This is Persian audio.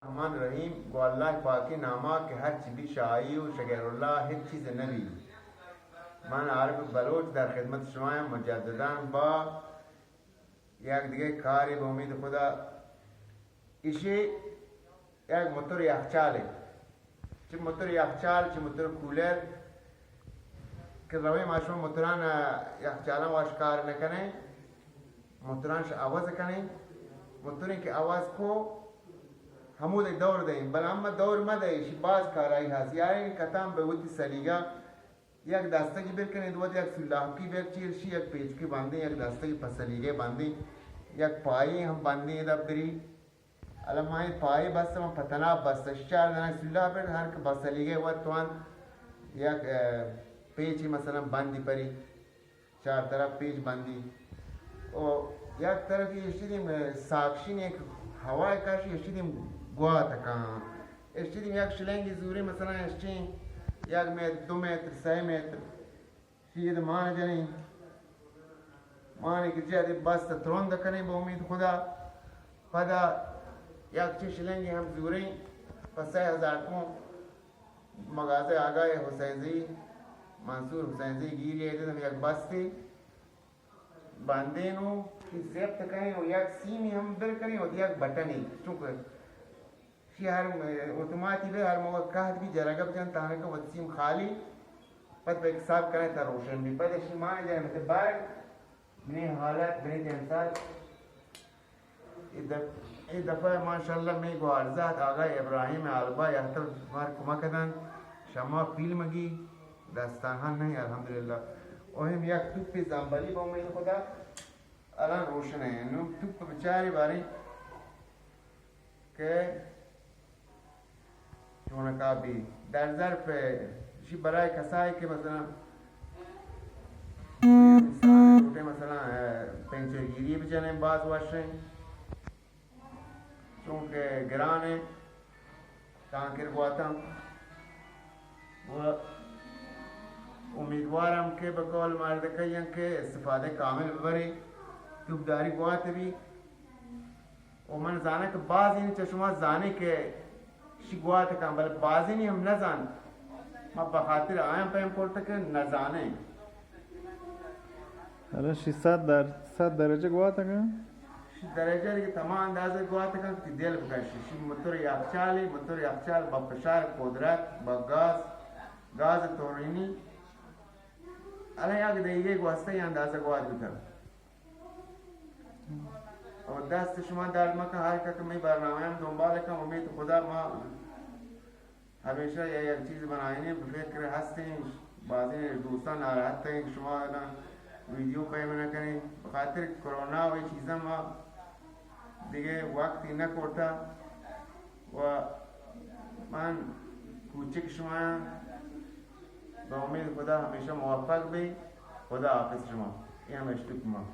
रहमान रहीम गो अल्लाह पाक नामा के हर चीज़ शाही व शगैरुल्लाह हिच चीज़ नबी मन आरफ बलोच در खिदमत شما مجددا با یک دیگه کاری به امید خدا ایشی یک موتور یخچاله چه موتور یخچال چه موتور کولر که روی ما شما موتوران یخچالان واش کار نکنه موتورانش آواز کنه موتوری که آواز کو همود دور دهیم بل اما دور مدهیش باز کارایی هست یعنی کتام به ودی سلیگا یک دستگی برکنید و یک سلاحی برچیرشی یک پیچکی باندی یک دستگی پسلیگه باندی یک پایی هم باندی دبری علمای پایی بس من پتناب بس چار دانه سلاح بر هر که پسلیگه و توان یک پیچی مثلا باندی پری چار طرف پیچ باندی و یک طرفی اشتیدیم ساکشین یک هوای کاشی اشتیدیم گواه تکان اشتیدیم یک شلنگی زوری مثلا اشتیم یک متر 2 متر 3 متر شید مان جنین مانی که جهدی بست ترند کنیم به امید خدا پدا یک چی شلنگی هم زوری پس 3000 کن مغازه آقای حسینزی منصور حسینزی گیری دیدم یک بستی باندینو که زیبت کنیم و یک سیمی هم در کنیم و یک بٹنی چونکه شی هر اتوماتی به هر موقع کهد بھی جرگه بجن تانه که وسیم خالی پت به حساب کنه تا روشن بھی پت شی مان جائے مثل بار بنی حالت بنی جنسال این دفعه ماشاءالله می گو ارزاد آقای ابراهیم علبا یحتر مار کمکدن شما فیلم گی داستان ها نہیں الحمدلله اوهم یک توپ زنبلی با امید خدا الان روشنه نو توپ بچاری باری که چونکابی در ظرف شی برای کسایی که مثلا روٹے مثلا پنچرگیری بجنه باز واشن چونکه گرانه تانکر گواتم و امیدوارم که به قول مردکیان که استفاده کامل ببری توپداری گوات بی و من زانه که باز این چشما زانه که شی گوات کام بل بازی نی هم نزان ما بخاطر آیم پیم پورتا که نزانه حالا 100 درجه گواه تکن؟ درجه دیگه تمام اندازه گواه تکن که دل بکشی شی موتور یخچال با فشار قدرت با گاز تورینی الان یک دیگه گواسته اندازه گواه بکن و دست شما درد مکن هر که می برنامه هم دنبال کن امید خدا ما همیشه یک چیز بناییم به فکر هستیم بعضی دوستان ناراحت ہیں کہ شما ویدیو قیم نکنید بخاطر کرونا و این چیزا ما دیگه وقتی نکرده و من کوچک شما به امید خدا همیشه موفق بی خدا حافظ شما این همه اشتوک ما